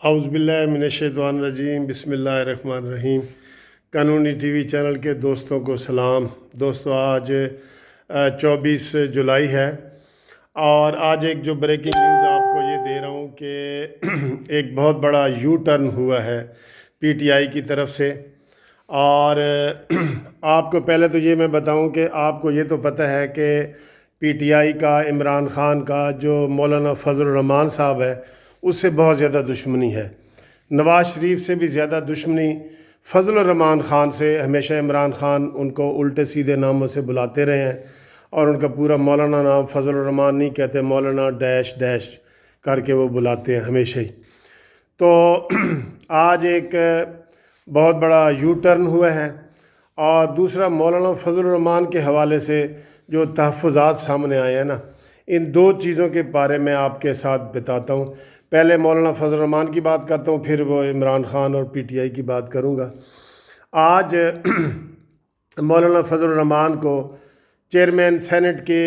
اعوذ باللہ من الشیطان الرجیم، بسم اللہ الرحمن الرحیم۔ قانونی ٹی وی چینل کے دوستوں کو سلام۔ دوستو، آج 24 جولائی ہے اور آج ایک جو بریکنگ نیوز آپ کو یہ دے رہا ہوں کہ ایک بہت بڑا یو ٹرن ہوا ہے پی ٹی آئی کی طرف سے۔ اور آپ کو پہلے تو یہ میں بتاؤں کہ آپ کو یہ تو پتہ ہے کہ پی ٹی آئی کا عمران خان کا جو مولانا فضل الرحمان صاحب ہے اس سے بہت زیادہ دشمنی ہے۔ نواز شریف سے بھی زیادہ دشمنی فضل الرحمان خان سے۔ ہمیشہ عمران خان ان کو الٹے سیدھے ناموں سے بلاتے رہے ہیں اور ان کا پورا مولانا نام فضل الرحمان نہیں کہتے، مولانا ڈیش ڈیش کر کے وہ بلاتے ہیں ہمیشہ ہی۔ تو آج ایک بہت بڑا یو ٹرن ہوا ہے۔ اور دوسرا، مولانا فضل الرحمان کے حوالے سے جو تحفظات سامنے آئے ہیں نا، ان دو چیزوں کے بارے میں آپ کے ساتھ بتاتا ہوں۔ پہلے مولانا فضل الرحمان کی بات کرتا ہوں، پھر وہ عمران خان اور پی ٹی آئی کی بات کروں گا۔ آج مولانا فضل الرحمان کو چیئرمین سینٹ کے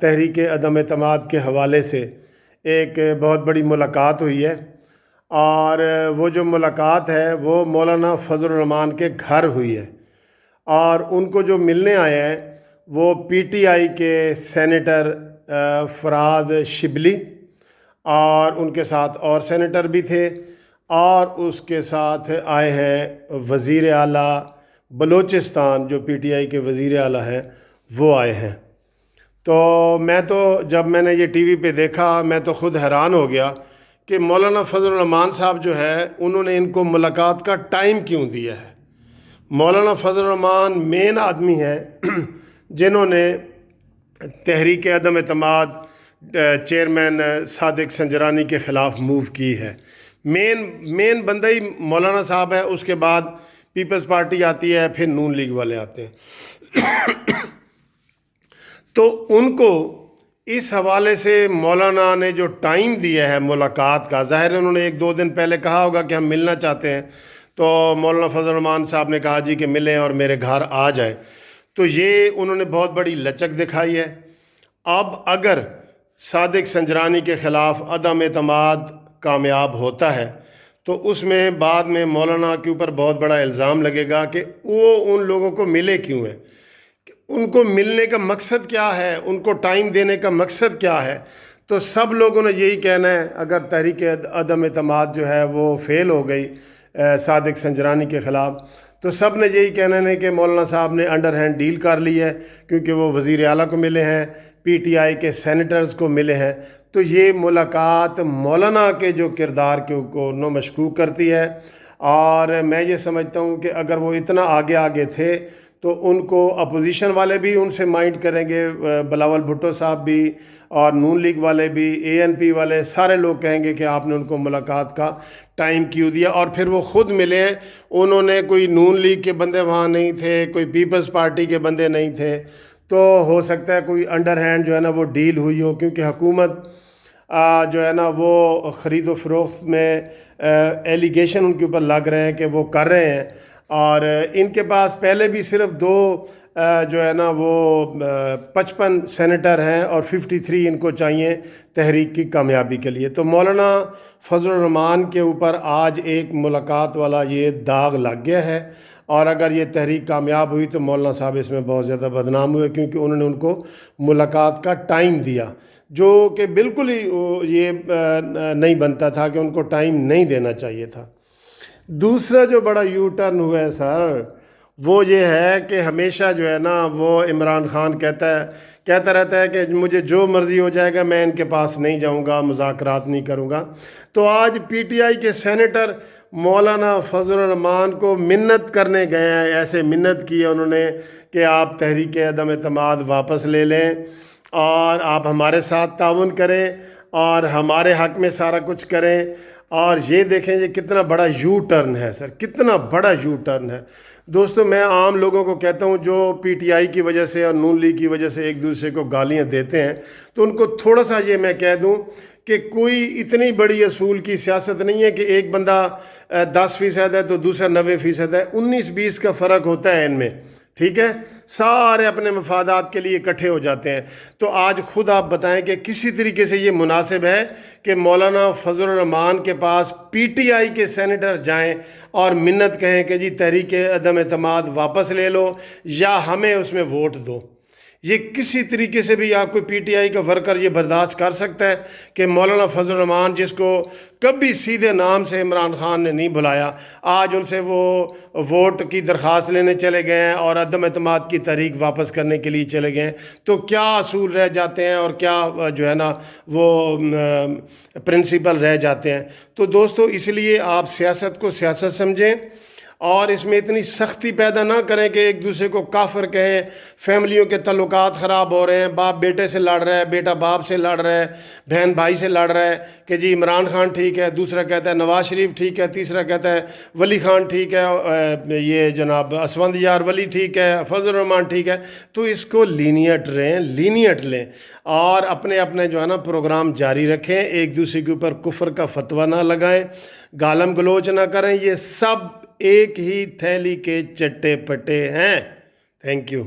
تحریک عدم اعتماد کے حوالے سے ایک بہت بڑی ملاقات ہوئی ہے، اور وہ جو ملاقات ہے وہ مولانا فضل الرحمان کے گھر ہوئی ہے۔ اور ان کو جو ملنے آئے ہیں وہ پی ٹی آئی کے سینیٹر فراز شبلی، اور ان کے ساتھ اور سینیٹر بھی تھے، اور اس کے ساتھ آئے ہیں وزیر اعلیٰ بلوچستان، جو پی ٹی آئی کے وزیر اعلیٰ ہیں وہ آئے ہیں۔ تو جب میں نے یہ ٹی وی پہ دیکھا میں تو خود حیران ہو گیا کہ مولانا فضل الرحمان صاحب جو ہے انہوں نے ان کو ملاقات کا ٹائم کیوں دیا ہے۔ مولانا فضل الرحمان مین آدمی ہیں جنہوں نے تحریک عدم اعتماد چیئرمین صادق سنجرانی کے خلاف موو کی ہے۔ مین بندہ ہی مولانا صاحب ہے، اس کے بعد پیپلز پارٹی آتی ہے، پھر نون لیگ والے آتے ہیں۔ تو ان کو اس حوالے سے مولانا نے جو ٹائم دیا ہے ملاقات کا، ظاہر ہے انہوں نے ایک دو دن پہلے کہا ہوگا کہ ہم ملنا چاہتے ہیں، تو مولانا فضل الرحمان صاحب نے کہا جی کہ ملیں اور میرے گھر آ جائیں۔ تو یہ انہوں نے بہت بڑی لچک دکھائی ہے۔ اب اگر صادق سنجرانی کے خلاف عدم اعتماد کامیاب ہوتا ہے تو اس میں بعد میں مولانا کے اوپر بہت بڑا الزام لگے گا کہ وہ ان لوگوں کو ملے کیوں ہیں، ان کو ملنے کا مقصد کیا ہے، ان کو ٹائم دینے کا مقصد کیا ہے۔ تو سب لوگوں نے یہی کہنا ہے، اگر تحریک عدم اعتماد جو ہے وہ فیل ہو گئی صادق سنجرانی کے خلاف، تو سب نے یہی کہنا ہے کہ مولانا صاحب نے انڈر ہینڈ ڈیل کر لی ہے، کیونکہ وہ وزیر اعلیٰ کو ملے ہیں، پی ٹی آئی کے سینیٹرز کو ملے ہیں۔ تو یہ ملاقات مولانا کے جو کردار کو مشکوک کرتی ہے، اور میں یہ سمجھتا ہوں کہ اگر وہ اتنا آگے تھے تو ان کو اپوزیشن والے بھی ان سے مائنڈ کریں گے، بلاول بھٹو صاحب بھی اور نون لیگ والے بھی، اے این پی والے، سارے لوگ کہیں گے کہ آپ نے ان کو ملاقات کا ٹائم کیوں دیا۔ اور پھر وہ خود ملے ہیں، انہوں نے کوئی نون لیگ کے بندے وہاں نہیں تھے، کوئی پیپلز پارٹی کے بندے نہیں تھے، تو ہو سکتا ہے کوئی انڈر ہینڈ جو ہے نا وہ ڈیل ہوئی ہو، کیونکہ حکومت جو ہے نا وہ خرید و فروخت میں ایلیگیشن ان کے اوپر لگ رہے ہیں کہ وہ کر رہے ہیں، اور ان کے پاس پہلے بھی صرف دو جو ہے نا وہ 55 سینیٹر ہیں اور 53 ان کو چاہیے تحریک کی کامیابی کے لیے۔ تو مولانا فضل الرحمان کے اوپر آج ایک ملاقات والا یہ داغ لگ گیا ہے، اور اگر یہ تحریک کامیاب ہوئی تو مولانا صاحب اس میں بہت زیادہ بدنام ہوئے، کیونکہ انہوں نے ان کو ملاقات کا ٹائم دیا، جو کہ بالکل ہی یہ نہیں بنتا تھا کہ ان کو ٹائم نہیں دینا چاہیے تھا۔ دوسرا جو بڑا یو ٹرن ہوا ہے سر، وہ یہ ہے کہ ہمیشہ جو ہے نا وہ عمران خان کہتا رہتا ہے کہ مجھے جو مرضی ہو جائے گا، میں ان کے پاس نہیں جاؤں گا، مذاکرات نہیں کروں گا۔ تو آج پی ٹی آئی کے سینیٹر مولانا فضل الرحمان کو منت کرنے گئے ہیں، ایسے منت کی ہے انہوں نے کہ آپ تحریک عدم اعتماد واپس لے لیں اور آپ ہمارے ساتھ تعاون کریں اور ہمارے حق میں سارا کچھ کریں۔ اور یہ دیکھیں یہ کتنا بڑا یو ٹرن ہے سر، کتنا بڑا یو ٹرن ہے۔ دوستو، میں عام لوگوں کو کہتا ہوں جو پی ٹی آئی کی وجہ سے اور نون لیگ کی وجہ سے ایک دوسرے کو گالیاں دیتے ہیں، تو ان کو تھوڑا سا یہ میں کہہ دوں کہ کوئی اتنی بڑی اصول کی سیاست نہیں ہے کہ ایک بندہ 10% ہے تو دوسرا 90% ہے، 19-20 کا فرق ہوتا ہے ان میں، ٹھیک ہے، سارے اپنے مفادات کے لیے اکٹھے ہو جاتے ہیں۔ تو آج خود آپ بتائیں کہ کسی طریقے سے یہ مناسب ہے کہ مولانا فضل الرحمان کے پاس پی ٹی آئی کے سینیٹر جائیں اور منت کہیں کہ جی تحریک عدم اعتماد واپس لے لو یا ہمیں اس میں ووٹ دو؟ یہ کسی طریقے سے بھی آپ کوئی پی ٹی آئی کا ورکر یہ برداشت کر سکتا ہے کہ مولانا فضل الرحمان، جس کو کبھی سیدھے نام سے عمران خان نے نہیں بلایا، آج ان سے وہ ووٹ کی درخواست لینے چلے گئے ہیں اور عدم اعتماد کی تحریک واپس کرنے کے لیے چلے گئے ہیں؟ تو کیا اصول رہ جاتے ہیں اور کیا جو ہے نا وہ پرنسپل رہ جاتے ہیں؟ تو دوستو، اس لیے آپ سیاست کو سیاست سمجھیں اور اس میں اتنی سختی پیدا نہ کریں کہ ایک دوسرے کو کافر کہیں، فیملیوں کے تعلقات خراب ہو رہے ہیں، باپ بیٹے سے لڑ رہا ہے، بیٹا باپ سے لڑ رہا ہے، بہن بھائی سے لڑ رہا ہے کہ جی عمران خان ٹھیک ہے، دوسرا کہتا ہے نواز شریف ٹھیک ہے، تیسرا کہتا ہے ولی خان ٹھیک ہے، یہ جناب اسفند یار ولی ٹھیک ہے، فضل الرحمان ٹھیک ہے۔ تو اس کو لینیٹ لیں اور اپنے اپنے جو ہے نا پروگرام جاری رکھیں، ایک دوسرے کے اوپر کفر کا فتویٰ نہ لگائیں، گالم گلوچ نہ کریں۔ یہ سب ایک ہی تھیلی کے چٹے پٹے ہیں۔ Thank you.